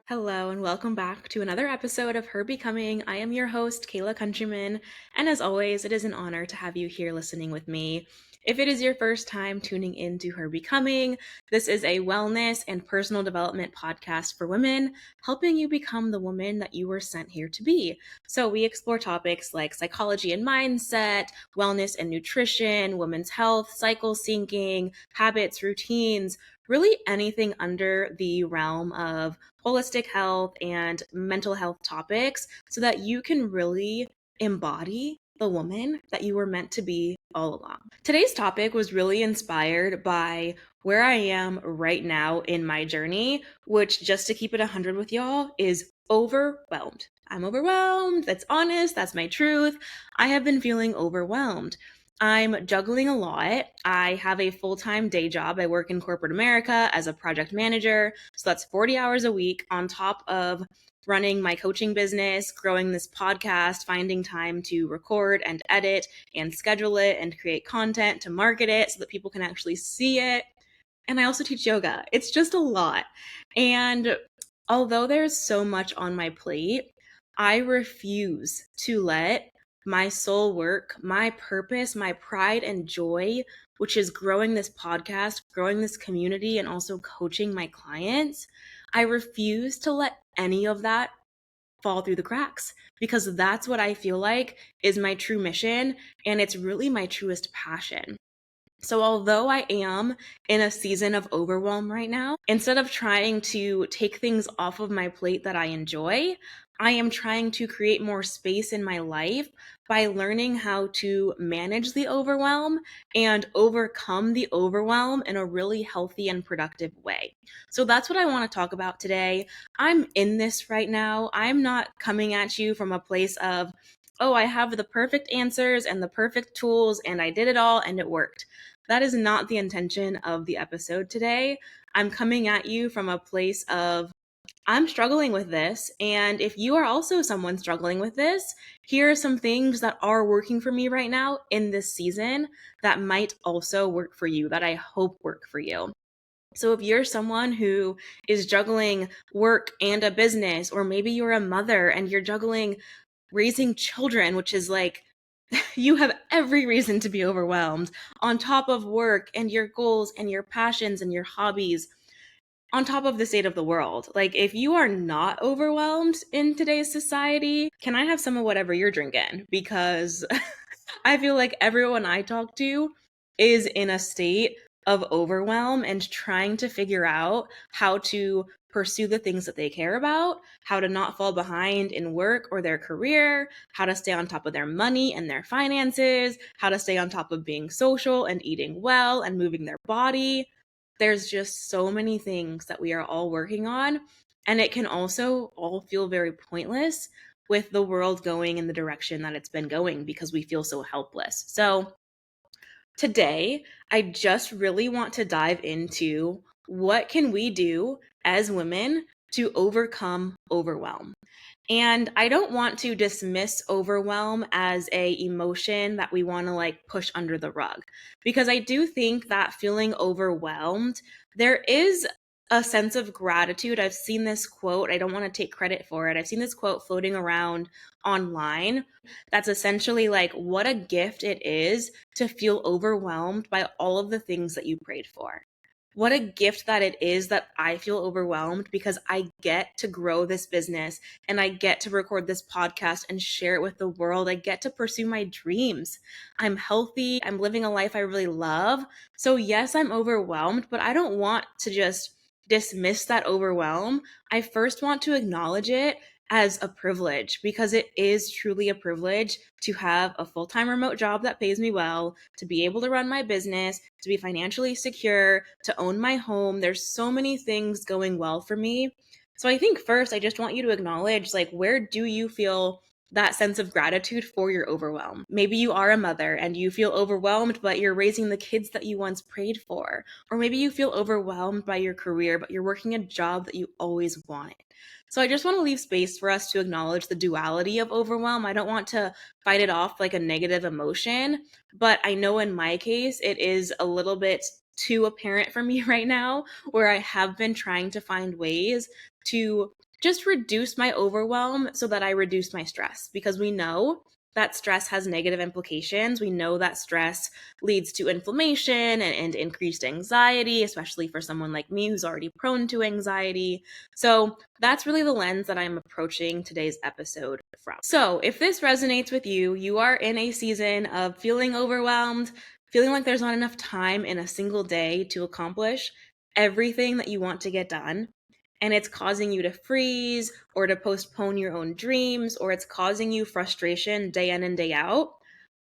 Hello and welcome back to another episode of Her Becoming. I am your host, Kayla Countryman, and as always, it is an honor to have you here listening with me. If it is your first time tuning into Her Becoming, this is a wellness and personal development podcast for women, helping you become the woman that you were sent here to be. So we explore topics like psychology and mindset, wellness and nutrition, women's health, cycle syncing, habits, routines, really anything under the realm of holistic health and mental health topics so that you can really embody the woman that you were meant to be all along. Today's topic was really inspired by where I am right now in my journey, which, just to keep it 100 with y'all, is overwhelmed. I'm overwhelmed. That's honest. That's my truth. I have been feeling overwhelmed. I'm juggling a lot. I have a full-time day job. I work in corporate America as a project manager. So that's 40 hours a week on top of running my coaching business, growing this podcast, finding time to record and edit and schedule it and create content to market it so that people can actually see it. And I also teach yoga. It's just a lot. And although there's so much on my plate, I refuse to let my soul work, my purpose, my pride and joy, which is growing this podcast, growing this community, and also coaching my clients. I refuse to let any of that fall through the cracks because that's what I feel like is my true mission. And it's really my truest passion. So although I am in a season of overwhelm right now, instead of trying to take things off of my plate that I enjoy, I am trying to create more space in my life by learning how to manage the overwhelm and overcome the overwhelm in a really healthy and productive way. So that's what I want to talk about today. I'm in this right now. I'm not coming at you from a place of, oh, I have the perfect answers and the perfect tools and I did it all and it worked. That is not the intention of the episode today. I'm coming at you from a place of, I'm struggling with this. And if you are also someone struggling with this, here are some things that are working for me right now in this season that might also work for you, that I hope work for you. So if you're someone who is juggling work and a business, or maybe you're a mother and you're juggling raising children, which is like, you have every reason to be overwhelmed on top of work and your goals and your passions and your hobbies, on top of the state of the world. Like, if you are not overwhelmed in today's society, can I have some of whatever you're drinking? Because I feel like everyone I talk to is in a state of overwhelm and trying to figure out how to pursue the things that they care about, how to not fall behind in work or their career, how to stay on top of their money and their finances, how to stay on top of being social and eating well and moving their body. There's just so many things that we are all working on, and it can also all feel very pointless with the world going in the direction that it's been going because we feel so helpless. So today, I just really want to dive into what can we do as women to overcome overwhelm. And I don't want to dismiss overwhelm as a emotion that we want to like push under the rug, because I do think that feeling overwhelmed, there is a sense of gratitude. I've seen this quote. I don't want to take credit for it. I've seen this quote floating around online that's essentially like, what a gift it is to feel overwhelmed by all of the things that you prayed for. What a gift that it is that I feel overwhelmed because I get to grow this business and I get to record this podcast and share it with the world. I get to pursue my dreams. I'm healthy. I'm living a life I really love. So yes, I'm overwhelmed, but I don't want to just dismiss that overwhelm. I first want to acknowledge it as a privilege, because it is truly a privilege to have a full-time remote job that pays me well, to be able to run my business, to be financially secure, to own my home. There's so many things going well for me. So I think first, I just want you to acknowledge, like, where do you feel that sense of gratitude for your overwhelm. Maybe you are a mother and you feel overwhelmed, but you're raising the kids that you once prayed for. Or maybe you feel overwhelmed by your career, but you're working a job that you always wanted. So I just want to leave space for us to acknowledge the duality of overwhelm. I don't want to fight it off like a negative emotion, but I know in my case, it is a little bit too apparent for me right now, where I have been trying to find ways to just reduce my overwhelm so that I reduce my stress, because we know that stress has negative implications. We know that stress leads to inflammation and increased anxiety, especially for someone like me who's already prone to anxiety. So that's really the lens that I'm approaching today's episode from. So if this resonates with you, you are in a season of feeling overwhelmed, feeling like there's not enough time in a single day to accomplish everything that you want to get done, and it's causing you to freeze or to postpone your own dreams, or it's causing you frustration day in and day out,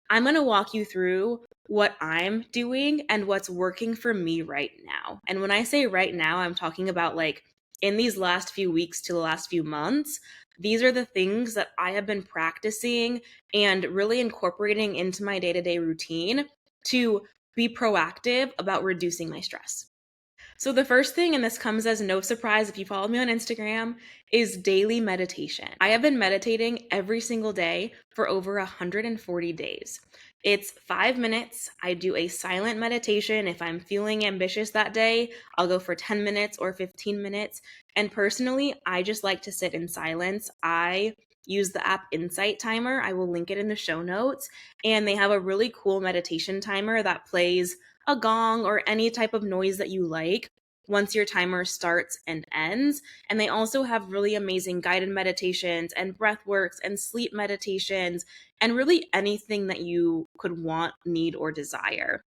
I'm going to walk you through what I'm doing and what's working for me right now. And when I say right now, I'm talking about like in these last few weeks to the last few months. These are the things that I have been practicing and really incorporating into my day-to-day routine to be proactive about reducing my stress. So the first thing, and this comes as no surprise if you follow me on Instagram, is daily meditation. I have been meditating every single day for over 140 days. It's 5 minutes. I do a silent meditation. If I'm feeling ambitious that day, I'll go for 10 minutes or 15 minutes. And personally, I just like to sit in silence. I use the app Insight Timer. I will link it in the show notes. And they have a really cool meditation timer that plays a gong or any type of noise that you like once your timer starts and ends. And they also have really amazing guided meditations and breath works and sleep meditations and really anything that you could want, need, or desire.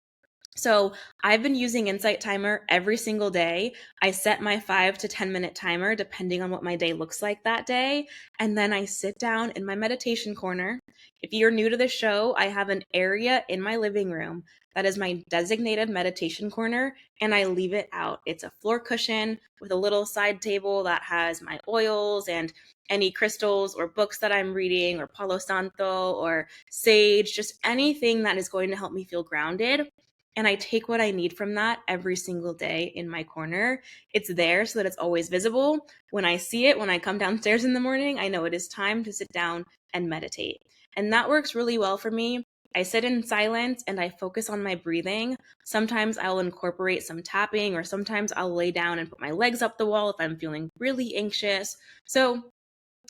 So I've been using Insight Timer every single day. I set my 5 to 10 minute timer depending on what my day looks like that day. And then I sit down in my meditation corner. If you're new to the show, I have an area in my living room that is my designated meditation corner, and I leave it out. It's a floor cushion with a little side table that has my oils and any crystals or books that I'm reading, or Palo Santo or sage, just anything that is going to help me feel grounded. And I take what I need from that every single day in my corner. It's there so that it's always visible. When I see it, when I come downstairs in the morning, I know it is time to sit down and meditate. And that works really well for me. I sit in silence and I focus on my breathing. Sometimes I'll incorporate some tapping, or sometimes I'll lay down and put my legs up the wall if I'm feeling really anxious. So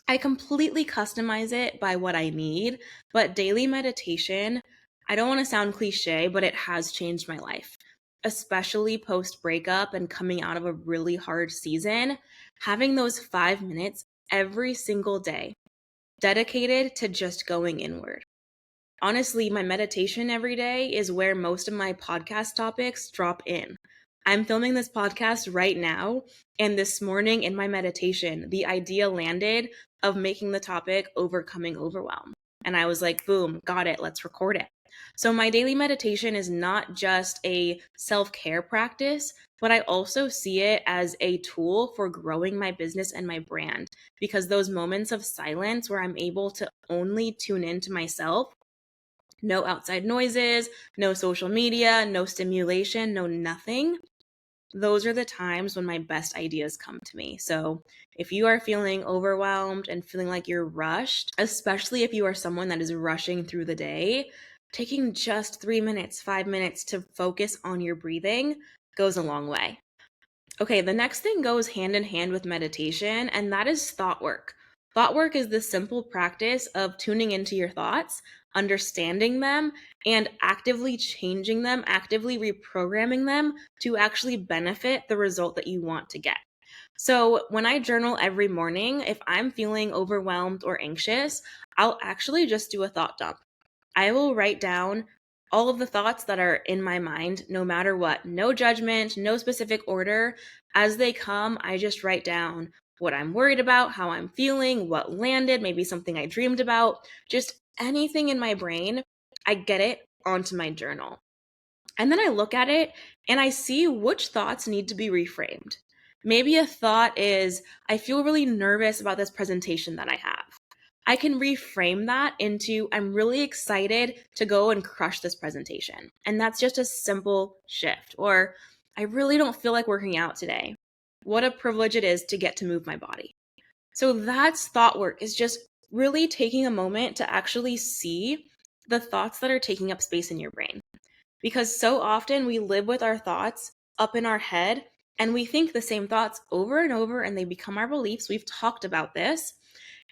I completely customize it by what I need, but daily meditation, I don't want to sound cliche, but it has changed my life, especially post breakup and coming out of a really hard season. Having those 5 minutes every single day dedicated to just going inward. Honestly, my meditation every day is where most of my podcast topics drop in. I'm filming this podcast right now, and this morning in my meditation, the idea landed of making the topic overcoming overwhelm. And I was like, boom, got it, let's record it. So my daily meditation is not just a self-care practice, but I also see it as a tool for growing my business and my brand, because those moments of silence where I'm able to only tune into myself, no outside noises, no social media, no stimulation, no nothing. Those are the times when my best ideas come to me. So if you are feeling overwhelmed and feeling like you're rushed, especially if you are someone that is rushing through the day, taking just 3 minutes, 5 minutes to focus on your breathing goes a long way. Okay, the next thing goes hand in hand with meditation, and that is thought work. Thought work is the simple practice of tuning into your thoughts, understanding them, and actively changing them, actively reprogramming them to actually benefit the result that you want to get. So when I journal every morning, if I'm feeling overwhelmed or anxious, I'll actually just do a thought dump. I will write down all of the thoughts that are in my mind, no matter what. No judgment, no specific order. As they come, I just write down what I'm worried about, how I'm feeling, what landed, maybe something I dreamed about, just anything in my brain. I get it onto my journal. And then I look at it and I see which thoughts need to be reframed. Maybe a thought is, I feel really nervous about this presentation that I have. I can reframe that into I'm really excited to go and crush this presentation. And that's just a simple shift. Or I really don't feel like working out today. What a privilege it is to get to move my body. So that's thought work, is just really taking a moment to actually see the thoughts that are taking up space in your brain. Because so often we live with our thoughts up in our head and we think the same thoughts over and over and they become our beliefs. We've talked about this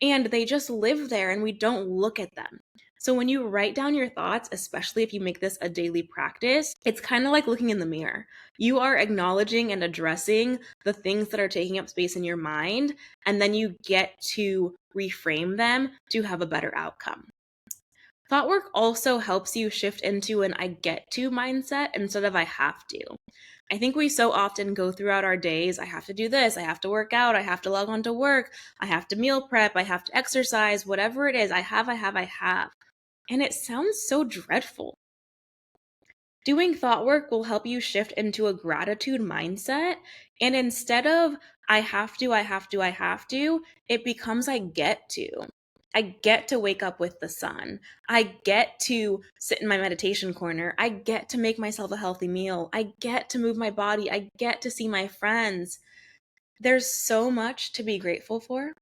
and they just live there and we don't look at them. So when you write down your thoughts, especially if you make this a daily practice, it's kind of like looking in the mirror. You are acknowledging and addressing the things that are taking up space in your mind, and then you get to reframe them to have a better outcome. Thought work also helps you shift into an I get to mindset instead of I have to. I think we so often go throughout our days, I have to do this, I have to work out, I have to log on to work, I have to meal prep, I have to exercise, whatever it is, I have. And it sounds so dreadful. Doing thought work will help you shift into a gratitude mindset. And instead of I have to, it becomes I get to. I get to wake up with the sun. I get to sit in my meditation corner. I get to make myself a healthy meal. I get to move my body. I get to see my friends. There's so much to be grateful for.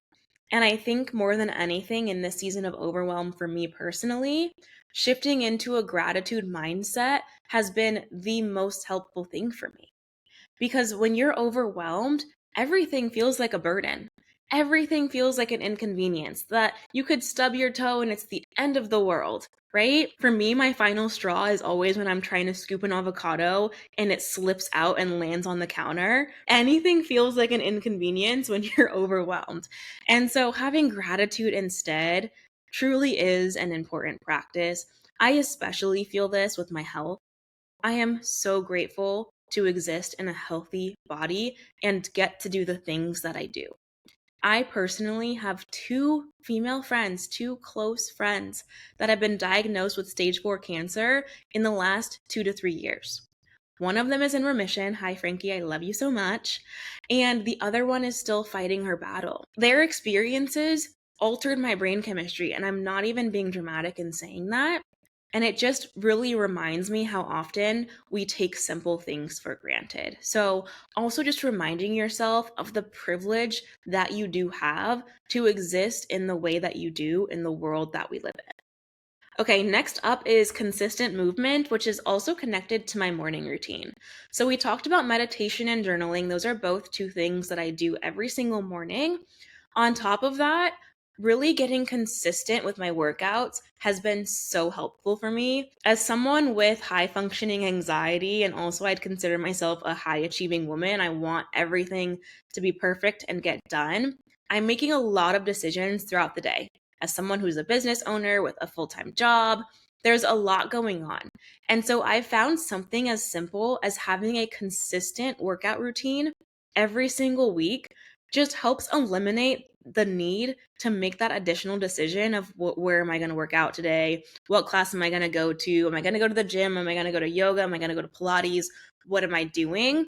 And I think more than anything in this season of overwhelm for me personally, shifting into a gratitude mindset has been the most helpful thing for me. Because when you're overwhelmed, everything feels like a burden. Everything feels like an inconvenience, that you could stub your toe and it's the end of the world, right? For me, my final straw is always when I'm trying to scoop an avocado and it slips out and lands on the counter. Anything feels like an inconvenience when you're overwhelmed. And so having gratitude instead truly is an important practice. I especially feel this with my health. I am so grateful to exist in a healthy body and get to do the things that I do. I personally have two female friends, two close friends, that have been diagnosed with stage 4 cancer in the last 2 to 3 years. One of them is in remission. Hi, Frankie, I love you so much. And the other one is still fighting her battle. Their experiences altered my brain chemistry, and I'm not even being dramatic in saying that. And it just really reminds me how often we take simple things for granted. So, also just reminding yourself of the privilege that you do have to exist in the way that you do in the world that we live in. Okay, next up is consistent movement, which is also connected to my morning routine. So, we talked about meditation and journaling. Those are both two things that I do every single morning. On top of that, really getting consistent with my workouts has been so helpful for me. As someone with high functioning anxiety, and also I'd consider myself a high achieving woman, I want everything to be perfect and get done. I'm making a lot of decisions throughout the day. As someone who's a business owner with a full time job, there's a lot going on. And so I've found something as simple as having a consistent workout routine every single week just helps eliminate the need to make that additional decision of where am I going to work out today? What class am I going to go to? Am I going to go to the gym? Am I going to go to yoga? Am I going to go to Pilates? What am I doing?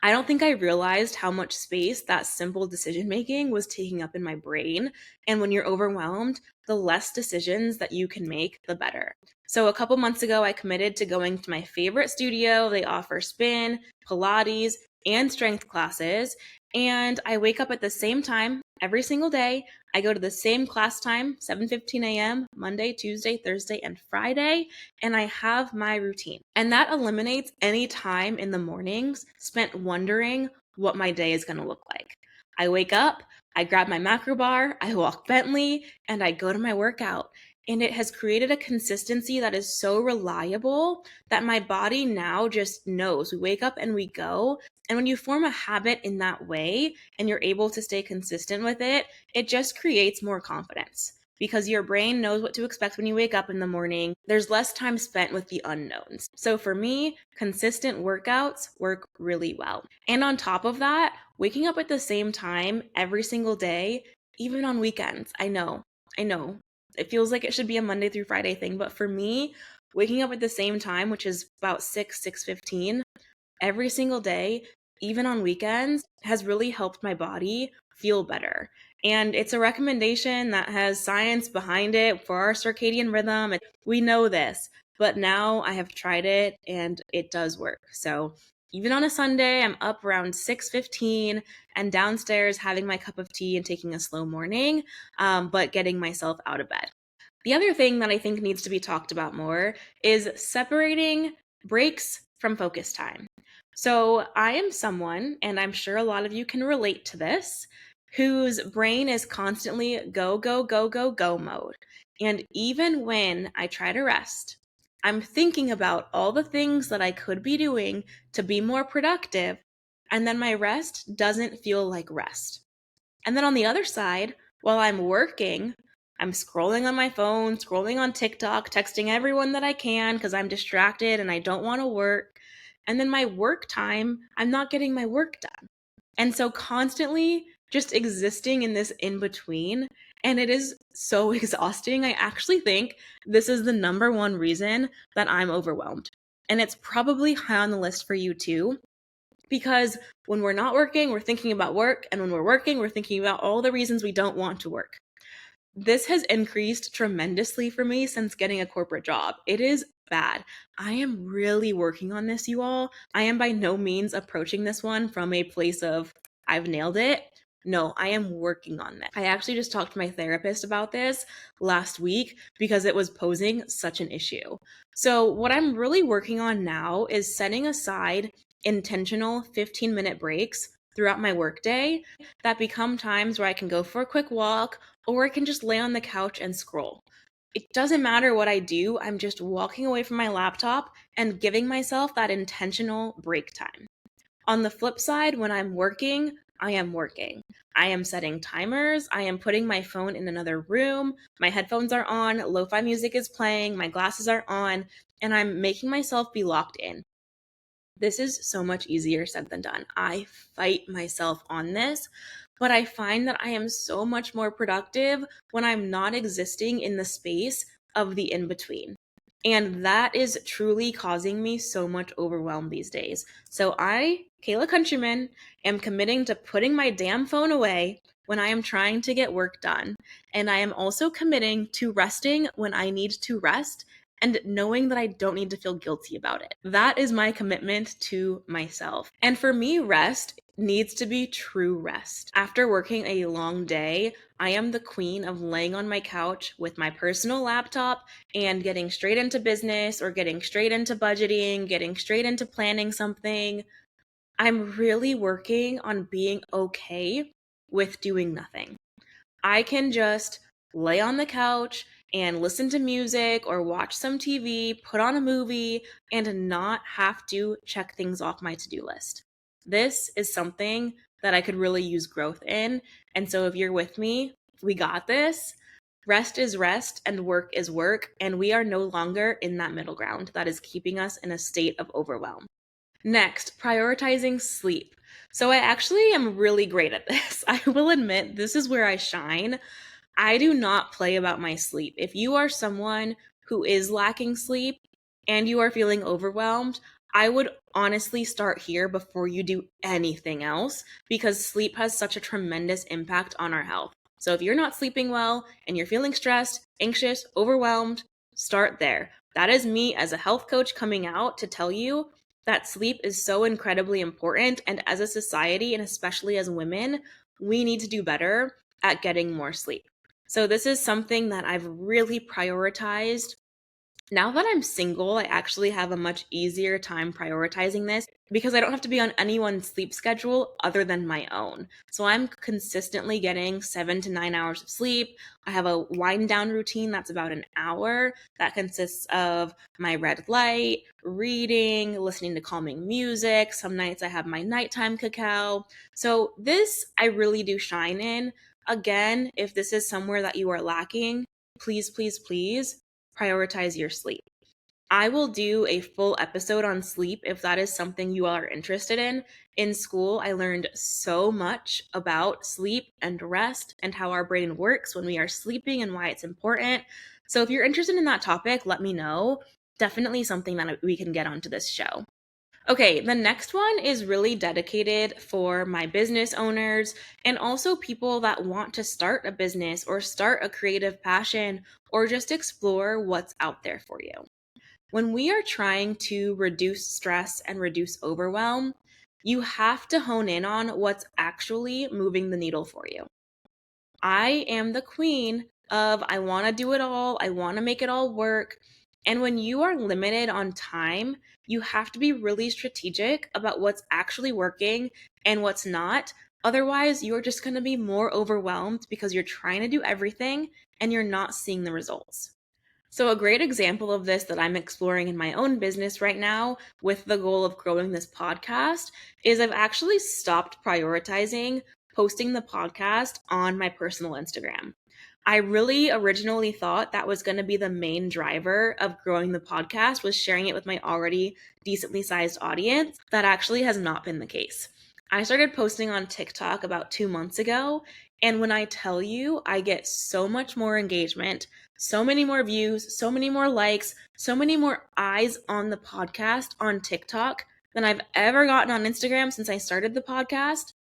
I don't think I realized how much space that simple decision making was taking up in my brain. And when you're overwhelmed, the less decisions that you can make, the better. So a couple months ago, I committed to going to my favorite studio. They offer spin, Pilates, and strength classes. And I wake up at the same time every single day. I go to the same class time, 7:15 a.m., Monday, Tuesday, Thursday, and Friday, and I have my routine. And that eliminates any time in the mornings spent wondering what my day is going to look like. I wake up, I grab my macro bar, I walk Bentley, and I go to my workout. And it has created a consistency that is so reliable that my body now just knows. We wake up and we go. And when you form a habit in that way and you're able to stay consistent with it, it just creates more confidence because your brain knows what to expect when you wake up in the morning. There's less time spent with the unknowns. So for me, consistent workouts work really well. And on top of that, waking up at the same time every single day, even on weekends. I know. It feels like it should be a Monday through Friday thing, but for me, waking up at the same time, which is about 6:15 every single day, even on weekends, has really helped my body feel better. And it's a recommendation that has science behind it for our circadian rhythm. We know this, but now I have tried it and it does work. So even on a Sunday, I'm up around 6:15 and downstairs having my cup of tea and taking a slow morning, but getting myself out of bed. The other thing that I think needs to be talked about more is separating breaks from focus time. So I am someone, and I'm sure a lot of you can relate to this, whose brain is constantly go, go, go, go, go mode. And even when I try to rest, I'm thinking about all the things that I could be doing to be more productive. And then my rest doesn't feel like rest. And then on the other side, while I'm working, I'm scrolling on my phone, scrolling on TikTok, texting everyone that I can because I'm distracted and I don't want to work. And then my work time, I'm not getting my work done. And so constantly just existing in this in between. And it is so exhausting. I actually think this is the number one reason that I'm overwhelmed. And it's probably high on the list for you too. Because when we're not working, we're thinking about work. And when we're working, we're thinking about all the reasons we don't want to work. This has increased tremendously for me since getting a corporate job. It is bad. I am really working on this, you all. I am by no means approaching this one from a place of I've nailed it. No, I am working on this. I actually just talked to my therapist about this last week because it was posing such an issue. So, what I'm really working on now is setting aside intentional 15-minute breaks throughout my workday that become times where I can go for a quick walk or I can just lay on the couch and scroll. It doesn't matter what I do, I'm just walking away from my laptop and giving myself that intentional break time. On the flip side, when I'm working, I am working. I am setting timers. I am putting my phone in another room. My headphones are on. Lo-fi music is playing. My glasses are on. And I'm making myself be locked in. This is so much easier said than done. I fight myself on this, but I find that I am so much more productive when I'm not existing in the space of the in between. And that is truly causing me so much overwhelm these days. So I, Kayla Countryman, am committing to putting my damn phone away when I am trying to get work done. And I am also committing to resting when I need to rest and knowing that I don't need to feel guilty about it. That is my commitment to myself. And for me, rest needs to be true rest. After working a long day, I am the queen of laying on my couch with my personal laptop and getting straight into business or getting straight into budgeting, getting straight into planning something. I'm really working on being okay with doing nothing. I can just lay on the couch and listen to music or watch some TV, put on a movie, and not have to check things off my to do list. This is something that I could really use growth in. And so if you're with me, we got this. Rest is rest and work is work. And we are no longer in that middle ground that is keeping us in a state of overwhelm. Next, prioritizing sleep. So I actually am really great at this. I will admit, this is where I shine. I do not play about my sleep. If you are someone who is lacking sleep and you are feeling overwhelmed, I would honestly start here before you do anything else because sleep has such a tremendous impact on our health. So if you're not sleeping well and you're feeling stressed, anxious, overwhelmed, start there. That is me as a health coach coming out to tell you that sleep is so incredibly important. And as a society, and especially as women, we need to do better at getting more sleep. So this is something that I've really prioritized. Now that I'm single, I actually have a much easier time prioritizing this because I don't have to be on anyone's sleep schedule other than my own. So I'm consistently getting 7 to 9 hours of sleep. I have a wind down routine that's about an hour that consists of my red light, reading, listening to calming music. Some nights I have my nighttime cacao. So this I really do shine in. Again, if this is somewhere that you are lacking, please, please, please prioritize your sleep. I will do a full episode on sleep if that is something you are interested in. In school, I learned so much about sleep and rest and how our brain works when we are sleeping and why it's important. So if you're interested in that topic, let me know. Definitely something that we can get onto this show. Okay, the next one is really dedicated for my business owners and also people that want to start a business or start a creative passion or just explore what's out there for you. When we are trying to reduce stress and reduce overwhelm, you have to hone in on what's actually moving the needle for you. I am the queen of I want to do it all, I want to make it all work. And when you are limited on time, you have to be really strategic about what's actually working and what's not. Otherwise, you're just going to be more overwhelmed because you're trying to do everything and you're not seeing the results. So, a great example of this that I'm exploring in my own business right now with the goal of growing this podcast is I've actually stopped prioritizing posting the podcast on my personal Instagram. I really originally thought that was going to be the main driver of growing the podcast was sharing it with my already decently sized audience. That actually has not been the case. I started posting on TikTok about 2 months ago, and when I tell you, I get so much more engagement, so many more views, so many more likes, so many more eyes on the podcast on TikTok than I've ever gotten on Instagram since I started the podcast.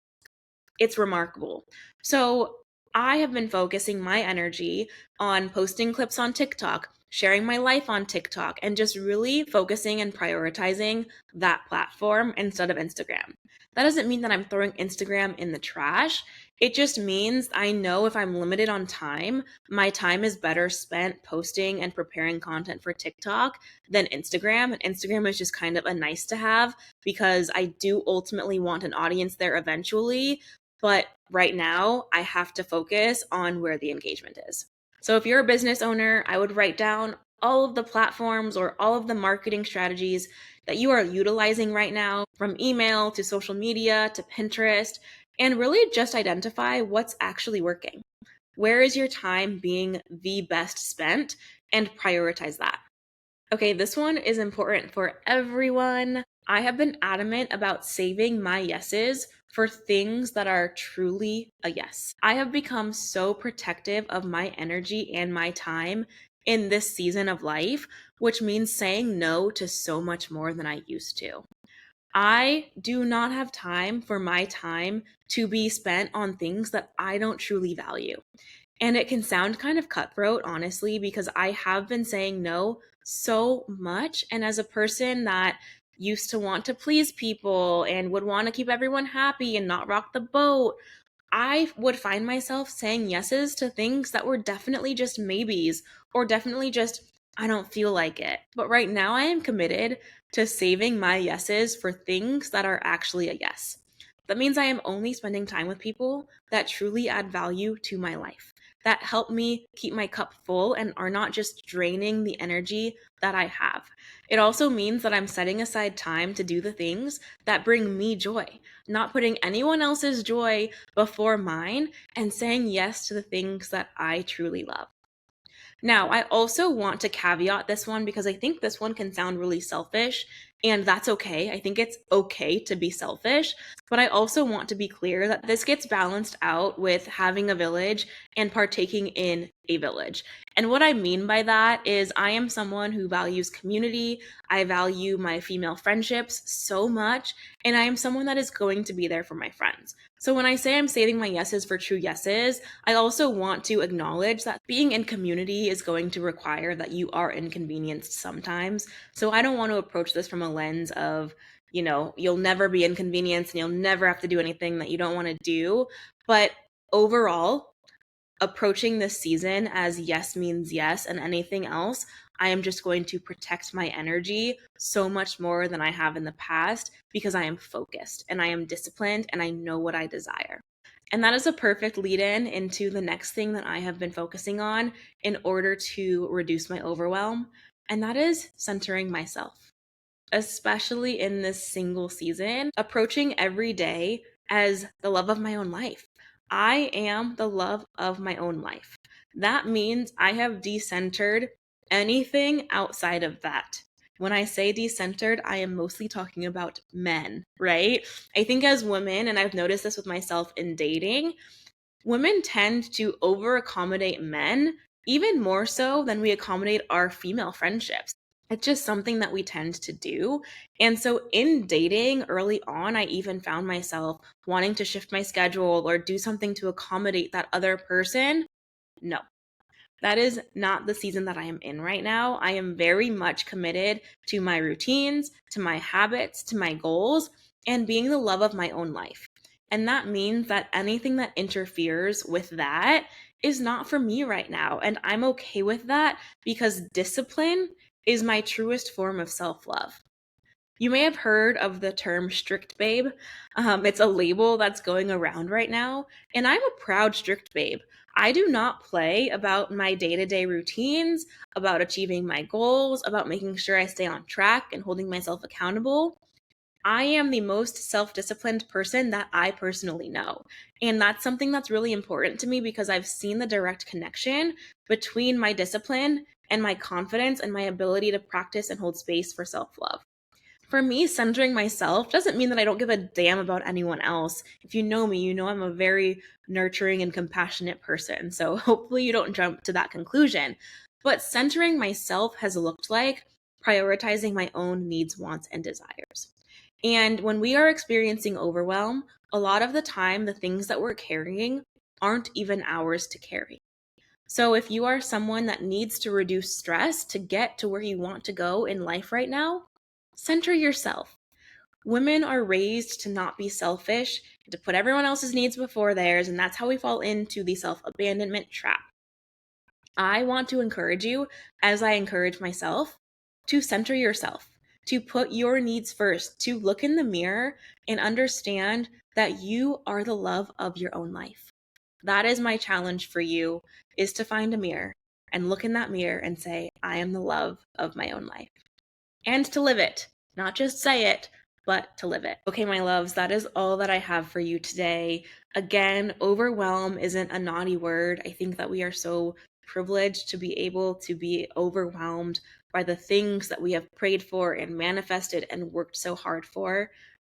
It's remarkable. So I have been focusing my energy on posting clips on TikTok, sharing my life on TikTok, and just really focusing and prioritizing that platform instead of Instagram. That doesn't mean that I'm throwing Instagram in the trash. It just means I know if I'm limited on time, my time is better spent posting and preparing content for TikTok than Instagram. And Instagram is just kind of a nice to have because I do ultimately want an audience there eventually. But right now, I have to focus on where the engagement is. So if you're a business owner, I would write down all of the platforms or all of the marketing strategies that you are utilizing right now, from email to social media to Pinterest, and really just identify what's actually working. Where is your time being the best spent, and prioritize that. Okay, this one is important for everyone. I have been adamant about saving my yeses for things that are truly a yes. I have become so protective of my energy and my time in this season of life, which means saying no to so much more than I used to. I do not have time for my time to be spent on things that I don't truly value. And it can sound kind of cutthroat, honestly, because I have been saying no so much. And as a person that used to want to please people and would want to keep everyone happy and not rock the boat, I would find myself saying yeses to things that were definitely just maybes or definitely just, I don't feel like it. But right now, I am committed to saving my yeses for things that are actually a yes. That means I am only spending time with people that truly add value to my life, that help me keep my cup full and are not just draining the energy that I have. It also means that I'm setting aside time to do the things that bring me joy, not putting anyone else's joy before mine, and saying yes to the things that I truly love. Now, I also want to caveat this one because I think this one can sound really selfish, and that's okay. I think it's okay to be selfish, but I also want to be clear that this gets balanced out with having a village and partaking in a village. And what I mean by that is I am someone who values community. I value my female friendships so much, and I am someone that is going to be there for my friends. So when I say I'm saving my yeses for true yeses, I also want to acknowledge that being in community is going to require that you are inconvenienced sometimes. So I don't want to approach this from a lens of, you'll never be inconvenienced and you'll never have to do anything that you don't want to do. But overall, approaching this season as yes means yes and anything else, I am just going to protect my energy so much more than I have in the past because I am focused and I am disciplined and I know what I desire. And that is a perfect lead in into the next thing that I have been focusing on in order to reduce my overwhelm. And that is centering myself, especially in this single season, approaching every day as the love of my own life. I am the love of my own life. That means I have decentered anything outside of that. When I say decentered, I am mostly talking about men, right? I think as women, and I've noticed this with myself in dating, women tend to over accommodate men even more so than we accommodate our female friendships. It's just something that we tend to do. And so in dating early on, I even found myself wanting to shift my schedule or do something to accommodate that other person. No, that is not the season that I am in right now. I am very much committed to my routines, to my habits, to my goals, and being the love of my own life. And that means that anything that interferes with that is not for me right now. And I'm okay with that because discipline is my truest form of self love. You may have heard of the term strict babe. It's a label that's going around right now, and I'm a proud strict babe. I do not play about my day to day routines, about achieving my goals, about making sure I stay on track and holding myself accountable. I am the most self disciplined person that I personally know. And that's something that's really important to me because I've seen the direct connection between my discipline and my confidence and my ability to practice and hold space for self love. For me, centering myself doesn't mean that I don't give a damn about anyone else. If you know me, you know I'm a very nurturing and compassionate person. So hopefully you don't jump to that conclusion. But centering myself has looked like prioritizing my own needs, wants, and desires. And when we are experiencing overwhelm, a lot of the time, the things that we're carrying aren't even ours to carry. So if you are someone that needs to reduce stress to get to where you want to go in life right now, center yourself. Women are raised to not be selfish, to put everyone else's needs before theirs, and that's how we fall into the self abandonment trap. I want to encourage you, as I encourage myself, to center yourself, to put your needs first, to look in the mirror and understand that you are the love of your own life. That is my challenge for you, is to find a mirror and look in that mirror and say, I am the love of my own life. And to live it, not just say it, but to live it. Okay, my loves, that is all that I have for you today. Again, overwhelm isn't a naughty word. I think that we are so privileged to be able to be overwhelmed by the things that we have prayed for and manifested and worked so hard for.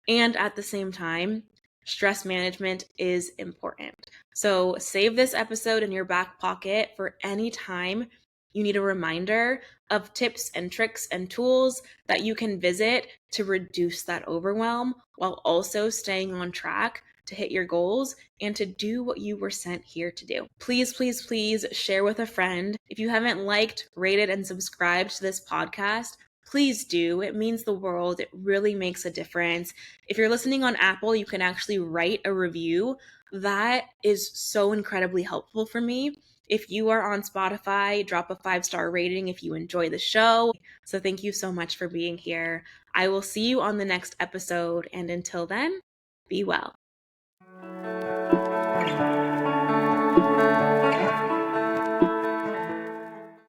And at the same time, stress management is important. So save this episode in your back pocket for any time you need a reminder of tips and tricks and tools that you can visit to reduce that overwhelm while also staying on track to hit your goals and to do what you were sent here to do. Please, please, please share with a friend. If you haven't liked, rated, and subscribed to this podcast, please do. It means the world. It really makes a difference. If you're listening on Apple, you can actually write a review. That is so incredibly helpful for me. If you are on Spotify, drop a 5-star rating if you enjoy the show. So thank you so much for being here. I will see you on the next episode. And until then, be well.